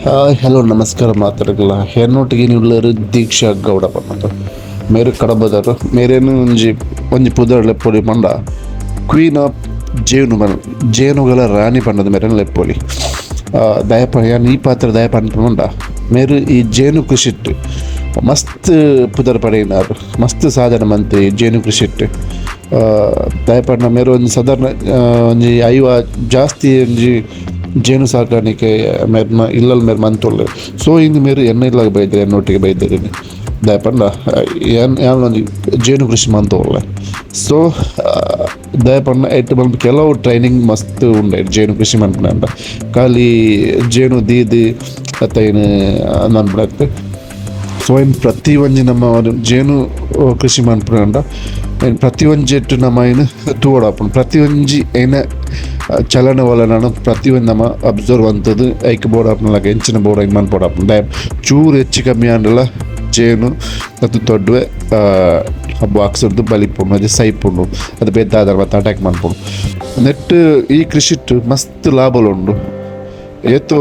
hello ನಮಸ್ಕಾರ ಮಾತಾಡಲ್ಲ ಹೆಣ್ಣೊಟ್ಟಿಗೆ ನೀವುಳ್ಳರು ದೀಕ್ಷಾ ಗೌಡ ಪನ್ನದು ಮೇರು ಕಡಬದರು ಮೇರೇನು ಒಂಜಿ ಪುದರ್ ಲೆಪ್ಪೊಲಿ ಪಂಡ ಕ್ವೀನ್ ಆಫ್ ಜೇನುಗಳ ರಾಣಿ ಪಂಡದ ಮೇರೇನು ಲೆಪ್ಪೊಲಿ ದಯಪ ಯಾನ್ ಈ ಪಾತ್ರ ದಯಪ ಅನ್ಪುಂಡ ಮೇರು ಈ ಜೇನು ಕೃಷಿಟ್ ಮಸ್ತ್ ಪುದರ್ ಪಡೆಯಿನಾರು ಮಸ್ತ್ ಸಾಧನೆ ಮಂತ್ರಿ ಜೇನು ಕೃಷಿಟ್ ದಯಪಂಡ ಮೇರು ಒಂದು ಸಾಧಾರಣ ಒಂಜಿ ಐವ ಜಾಸ್ತಿ ಒಂಜಿ ಜೇನು ಸಾಕಾಣಿಕೆ ಮೇರ್ನ ಇಲ್ಲಲ್ ಮೇರ್ ಮಂತೊಳ್ಳೆ ಸೊ ಇಂದು ಮೇರು ಎಣ್ಣೆ ಇಲ್ಲಾಗ ಬೈದ್ರೆ ಎನ್ನೊಟ್ಟಿಗೆ ಬೈದಿದ್ದೀನಿ ದಯಪಂಡ ಒಂದು ಜೇನು ಕೃಷಿ ಮಂತೊಳ್ಳೆ ಸೊ ದಯಪಂಡ ಎಟ್ಟು ಬಂದು ಕೆಲವು ಟ್ರೈನಿಂಗ್ ಮಸ್ತ್ ಉಂಡೆ ಜೇನು ಕೃಷಿ ಮನ್ಪುಂಡ ಖಾಲಿ ಜೇನು ದೀದಿ ಅತ್ತ ಏನು ಮನ್ಪುಡತ್ತೆ ಸೊ ಇನ್ನು ಪ್ರತಿ ಒಂಜಿ ನಮ್ಮ ಜೇನು ಕೃಷಿ ಮನ್ಪುಂಡ ಪ್ರತಿ ಒಂಜೆಟ್ಟು ನಮ್ಮ ಏನು ತೂವಡಾಪುಂಡು ಪ್ರತಿ ಒಂಜಿ ಏನ ಚಲನ ವಲನ ಪ್ರತಿ ಒಂದು ನಮ್ಮ ಅಬ್ಸರ್ವ್ ಅಂತದ್ದು ಐಕ್ ಬೋರ್ಡ್ ಹಾಪ್ನಲಾಗ ಹೆಂಚಿನ ಬೋರ್ಡ್ ಹಿಂಗೆ ಮನ್ಪೋಡಾಪುಂಡು ಡ್ಯಾಮ್ ಚೂರು ಹೆಚ್ಚು ಕಮ್ಮಿ ಆಂಡಲ ಜೇನು ಅದು ದೊಡ್ಡವೆ ಬಾಕ್ಸರ್ದು ಬಲಿಪುಂಡು ಅದು ಸೈಪುಂಡು ಅದು ಬೆದ್ದಾದ ಮತ್ತೆ ಅಟ್ಯಾಕ್ ಮನ್ಪುಂಡು ನೆಟ್ ಈ ಕೃಷಿಟ್ಟು ಮಸ್ತ್ ಲಾಭಲುಂಡು ಏತು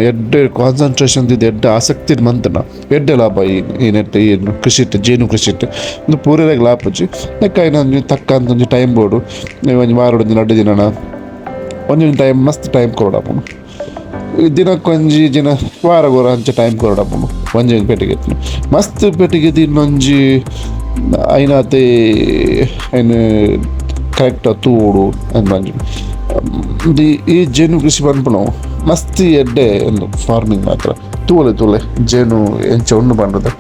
ಎಡ್ಡೆ ಕಾನ್ಸಂಟ್ರೇಷನ್ ಇದು ಎಡ್ಡೆ ಆಸಕ್ತಿ ಮಂತನ ಎಡ್ಡೆ ಲಾಭ ಈ ನೆಟ್ ಏನು ಕೃಷಿಟ್ ಜೇನು ಕೃಷಿಟ್ ಒಂದು ಪೂರೈಗೆ ಲಾಭ ಹಚ್ಚಿ ಲೆಕ್ಕ ಏನೊಂದು ತಕ್ಕ ಅಂತ ಒಂದು ಟೈಮ್ ಬೋರ್ಡು ಒಂದು ವಾರೊಂದು ನಡ್ಡು ದಿನನ ಒಂದೊಂದು ಟೈಮ್ ಮಸ್ತ್ ಟೈಮ್ ಕೊರಡಪ್ಪನು ದಿನಕ್ಕೊಂಜಿ ದಿನ ವಾರ ಗೋರ ಹಂಚ ಟೈಮ್ ಕೊರಡಪ್ಪನು ಒಂಜಿ ಪೆಟ್ಟಿಗೆ ಮಸ್ತ್ ಪೆಟ್ಟಿಗೆ ಇನ್ನೊಂಜಿ ಐನಾತೆ ಏನು ಕರೆಕ್ಟ್ ತೂಡು ಅಂದ್ ಈ ಜೇನು ಕೃಷಿ ಬಂದ್ಪು ಮಸ್ತ್ ಎಡ್ಡೆ ಒಂದು ಫಾರ್ಮಿಂಗ್ ಮಾತ್ರ ತೂಲೆ ಜೇನು ಎಂಚ ಉಣ್ಣು ಬಂಡದ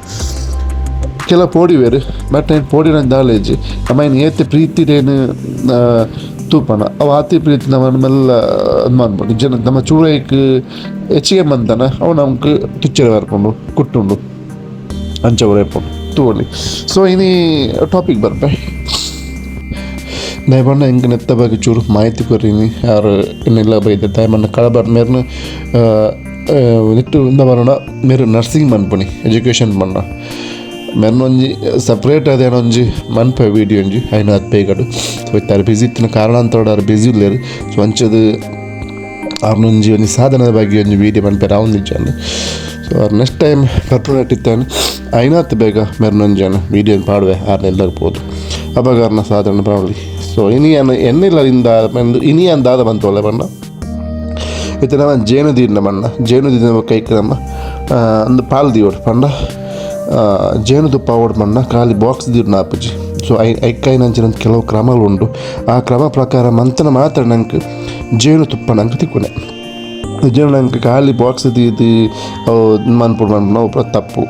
ಕೆಲ ಪೋಡಿವೇರು ಬಟ್ ಏನು ಪೋಡಿನ ದಾಲೇಜಿ ನಮ್ಮ ಏನು ಏತೆ ಪ್ರೀತಿರೇನು ತೂಪನ ಅವು ಆತಿ ಪ್ರೀತಿ ನಮ್ಮ ಮೆಲ್ಲ ಮಾಡ್ಬೋದು ಜನ ನಮ್ಮ ಚೂರೈಕ್ ಹೆಚ್ಚಿಗೆ ಬಂತಾನ ಅವು ನಮ್ಗೆ ತುಚ್ಚರೆ ಬರ್ಕೊಂಡು ಕುಟ್ಟುಂಡು ಅಂಚ ಉರೇಪುಂಡು ತೂವಲ್ಲಿ ಸೊ ಇನಿ ಟಾಪಿಕ್ ಬರ್ಬೆ ದಯಮಣ್ಣ ಹೆಂಗೆ ನೆತ್ತ ಬಗ್ಗೆ ಚೂರು ಮಾಹಿತಿ ಕೊರೀನಿ ಯಾರು ಇನ್ನೆಲ್ಲ ಬೈದೆ ದಯಮಣ್ಣ ಕಳಬರ್ ಮೇರ್ನು ನೆಟ್ಟು ಇಂದ ಬರೋಣ ಮೇರು ನರ್ಸಿಂಗ್ ಮನ್ಪುಣಿ ಎಜುಕೇಷನ್ ಪಂಡ ಮೆರ್ನೊಂಜಿ ಸಪ್ರೇಟ್ ಅದೇನೊಂಜಿ ಮನ್ಪೆ ವೀಡಿಯೋ ಒಂಜಿ ಐನು ಹತ್ತು ಬೇಗಡು ಸೊ ಇತ್ತಾರೆ ಬಿಸಿ ಇತ್ತಿನ ಕಾರಣಾಂತರ ಅವ್ರು ಬಿಸಿ ಇಲ್ಲೇರು ಸೊ ಅಂಚದು ಅವ್ರನ್ನೊಂಜಿ ಒಂಜಿ ಸಾಧನದ ಬಗ್ಗೆ ಒಂಜಿ ವೀಡಿಯೋ ಮನ್ಪೆ ರಾವಂದಿಜ್ಜಾನೆ ಸೊ ಅವ್ರು ನೆಕ್ಸ್ಟ್ ಟೈಮ್ ಪರ್ಪುನಟ್ ಇತ್ತಾನೆ ಐನಾತ್ತು ಬೇಗ ಮೆರ್ನೊಂಜಾನ ವೀಡಿಯೋ ಪಾಡುವೆ ಆರ್ನೆಲ್ಲರ್ಬೋದು ಅವಾಗ ಅವ್ರನ್ನ ಸಾಧನೆ ಪ್ರಾಬ್ಲಿ ಸೊ ಎನ್ನೆಲ್ಲರಿಂದ ಇನಿ ಅಂದಾದ ಬಂತು ಒಳ್ಳೆ ಬಣ್ಣ ಇತ್ತು ನಮ್ಮ ಜೇನುದೀನ ಬಣ್ಣ ಜೇನುದೀನ ಕೈക്ക് ನಮ್ಮ ಒಂದು ಪಾಲು ದೀವಡು ಪಂಡ ಜೇನುತುಪ್ಪ ಓಡ್ ಬಣ್ಣ ಖಾಲಿ ಬಾಕ್ಸ್ ದೀರ್ನ ಆಪುಜಿ ಸೊ ಐಕಾಯಿನಂಚಿನ ಕೆಲವು ಕ್ರಮಗಳುಂಟು ಆ ಕ್ರಮ ಪ್ರಕಾರ ಮಂತನ ಮಾತ್ರ ನಂಗೆ ಜೇನುತುಪ್ಪ ನಂಗೆ ತಿಕ್ಕೊನೆ ಜೇನು ನಂಗೆ ಖಾಲಿ ಬಾಕ್ಸ್ ದೀದಿ ಮನ್ಪುಡು ನಾವು ತಪ್ಪು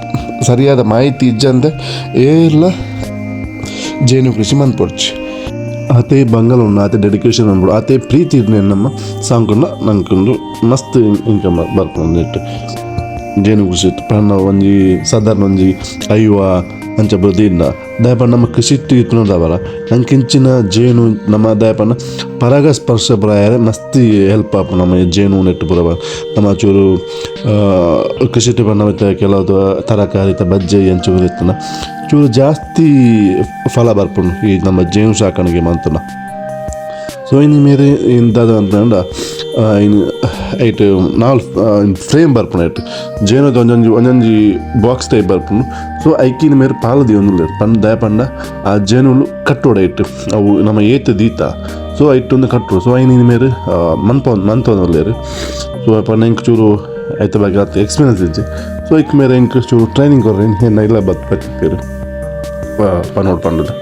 ಸರಿಯಾದ ಮಾಹಿತಿ ಇಜ್ಜಂದೆ ಎಲ್ಲ ಜೇನು ಕೃಷಿ ಮನ್ಪೊಡ್ಚಿ ಅದೇ ಬಂಗಲ್ ಉಂಡು ಅದೇ ಡೆಡಿಕೇಶನ್ ಉಂಡು ಅದೇ ಪ್ರೀತಿ ಇರ್ನೇನು ನಮ್ಮ ಸಾಂಗ್ಕೊಂಡ ನಂಗೊಂದು ಮಸ್ತ್ ಇನ್ಕಮ್ ಬರ್ಕೊಂಡು ನೆಟ್ಟು ಜೇನು ಕೃಷಿ ಪಣ್ಣ ಒಂಜಿ ಸಾಧಾರಣ ಒಂಜಿ ಐವ ಅಂಚ ಬದಿಯಿಂದ ದಯಪಣ್ಣ ನಮ್ಮ ಕೃಷಿ ಇತ್ನೋದವರ ನಂಗೆ ಇಂಚಿನ ಜೇನು ನಮ್ಮ ದಯಪಣ್ಣ ಪರಾಗಸ್ಪರ್ಶ ಪ್ರಾಯ ಮಸ್ತಿ ಹೆಲ್ಪ್ ಆಪ ನಮ್ಮ ಜೇನು ನೆಟ್ಟು ಬರವ ನಮ್ಮ ಚೂರು ಕೃಷಿ ಬಣ್ಣ ಕೆಲವು ತರಕಾರಿ ಬಜ್ಜೆ ಎಂಚು ಇರ್ತನ ಚೂರು ಜಾಸ್ತಿ ಫಲ ಬರ್ಪುಂಡು ಈ ನಮ್ಮ ಜೇನು ಸಾಕಾಣಿಕೆ ಮಂತನ ಸೊ ಇನ್ನು ಮೇರೆ ಇಂಥದ್ದು ಅಂತಂಡ ಇನ್ನು ಐಟ್ ನಾಲ್ ಫ್ರೇಮ್ ಬರ್ಪುಂಡು ಐಟ್ ಜೇನುದ ಒಂದೊಂಜಿ ಬಾಕ್ಸ್ ಟೈಪ್ ಬರ್ಪುಂಡು ಸೊ ಐಕಿನ ಮೇರೆ ಪಾಲದಿ ಒಂದು ಪಂಡ ದಯ ಪಂಡ ಆ ಜೇನುಳು ಕಟ್ಟೋಡ ಇಟ್ಟು ಅವು ನಮ್ಮ ಏತ ದೀತ ಸೊ ಇಟ್ಟೊಂದು ಕಟ್ಟೋಡು ಸೊ ಐನಿನ ಮೇರೆ ಮಂತೊಂದುಲ್ಲೇರು ಸೊ ಪಂಡ ಇಂಕ್ ಚೂರು ಐತ ಬಗ್ಗೆ ಆತ ಎಕ್ಸ್ಪೀರಿಯನ್ಸ್ ಇಜ್ಜಿ ಸೊ ಇಕ್ ಮೇರೆ ಇಂಕ್ ಚೂರು ಟ್ರೈನಿಂಗ್ ಕೊರ್ರಿ ಏನ ಇಲ್ಲ ಬತ್ತಿರು ಪನ್ನೋಡು ಪಂಡದು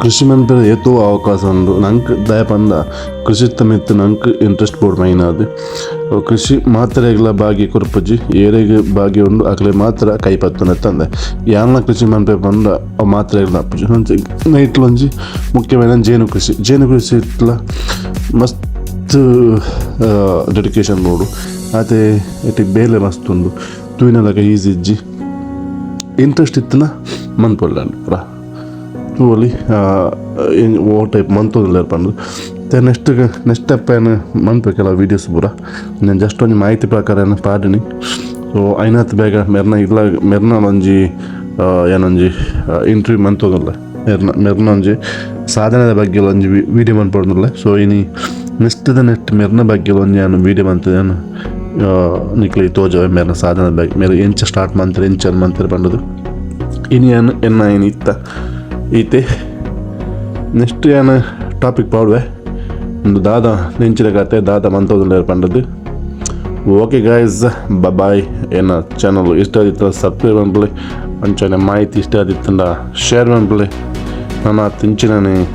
ಕೃಷಿ ಮನ್ಪೇರ ಏತೋ ಅವಕಾಶ ಉಂಡು ನಂಗೆ ದಯ ಪಂಡ ಕೃಷಿ ತಮಿತ್ತು ನಂಗೆ ಇಂಟ್ರೆಸ್ಟ್ ಬೋರ್ಡ್ ಮೈನ್ ಅದು ಕೃಷಿ ಮಾತ್ರೆಗಳ ಭಾಗಿ ಕೊರಪಜ್ಜಿ ಏರೆಗೆ ಭಾಗಿ ಉಂಡು ಆಗಲೇ ಮಾತ್ರ ಕೈಪತ್ತನ ತಂದೆ ಯಾನ ಕೃಷಿ ಮನ್ಪೆ ಪಂಡ ಅವು ಮಾತ್ರೆಗಳ ಅಪ್ಪಜಿ ನೈಟ್ಲೊಂಜಿ ಮುಖ್ಯమైన ಜೇನು ಕೃಷಿ ಇಟ್ಲ ಮಸ್ತ್ ಡೆಡಿಕೇಶನ್ ನೋಡು ಅದೇ ಇಟ್ಟಿಗೆ ಬೇಲೆ ಮಸ್ತ್ ಉಂಡು ತೂಯಿನಲಾಗ ಈಸಿ ಇಜ್ಜಿ ಇಂಟ್ರೆಸ್ಟ್ ಇತ್ತನ ಮನ್ಪೊಳ್ಳ ತೂವಲ್ಲಿ ಓ ಟೈಪ್ ಮಂತೋದಿಲ್ಲ ಪಂಡು ನೆಕ್ಸ್ಟ್ ಸ್ಟೆಪ್ ಏನು ಮನ್ಪೆ ಕೆಲವು ವೀಡಿಯೋಸ್ ಪೂರ ನಾನು ಜಸ್ಟ್ ಒಂದು ಮಾಹಿತಿ ಪ್ರಕಾರ ಏನು ಪಾಡಿನಿ ಸೊ ಐನಾತ್ತು ಬೇಗ ಮೆರ್ನ ಒಂಜಿ ಏನೊಂಜಿ ಇಂಟರ್ವ್ಯೂ ಮಂತೋದಿಲ್ಲ ಮೆರ್ನ ಒಂಜಿ ಸಾಧನದ ಬಗ್ಗೆ ಒಂಜಿ ವೀಡಿಯೋ ಮನ್ಪೊಡ್ನಲ್ಲ ಸೊ ಇನಿ ನೆಕ್ಸ್ಟ್ ಮೆರ್ನ ಬಗ್ಗೆ ಒಂದು ನಾನು ವೀಡಿಯೋ ಮಂತದೇನು ನಿಕ್ಲಿ ತೋಜವೆ ಮೇರೆ ಸಾಧನೆ ಬಗ್ಗೆ ಮೇರೆ ಎಂಚ ಸ್ಟಾರ್ಟ್ ಮಾಡ್ತಾರೆ ಎಂಚನ್ ಮಾಡ್ತಾರೆ ಬಂದದು ಇನ್ನು ಏನು ಇತ್ತ ಈತೆ ನೆಕ್ಸ್ಟ್ ಏನು ಟಾಪಿಕ್ ಪಾಡುವೆ ಒಂದು ದಾದ ನೆಂಚಿನ ಕತೆ ದಾದ ಮಂತೋದು ಪಂಡದು ಓಕೆ ಗೈಸ್ ಬಾಯ್ ಏನ ಚಾನಲ್ ಇಷ್ಟ ಆದಿತ್ತು ಸಬ್ಸ್ಕ್ರೈಬ್ ಮಾಡ್ಬಿಡಿ ಅಂಚನೆ ಮಾಹಿತಿ ಇಷ್ಟ ಆದಿತ್ತಂಡ ಶೇರ್ ಮಾಡ್ಬಿಡಿ ನನ್ನ ತಿಂಚಿನ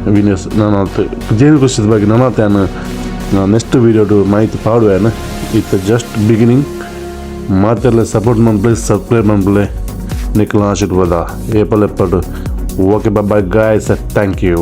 ವೀಡಿಯೋಸ್ ನಾನು ಜೇನು ಕೃಷಿದ ಬಗ್ಗೆ ನಾನು ನೆಕ್ಸ್ಟ್ ವೀಡಿಯೋಡು ಮಾಹಿತಿ ಪಾಡುವೇನು ಇತ್ತು ಜಸ್ಟ್ ಬಿಗಿನಿಂಗ್ ಮಾತೆಲ್ಲ ಸಪೋರ್ಟ್ ಮಾಡ್ಬಿಡಿ ಸಬ್ಸ್ಕ್ರೈಬ್ ಮಾಡ್ಬಿಡಿ ನಿಖಿಲ ಆಶೀರ್ವಾದ ಏಪಲ್ ಎಪ್ಪಡು okay bye guys thank you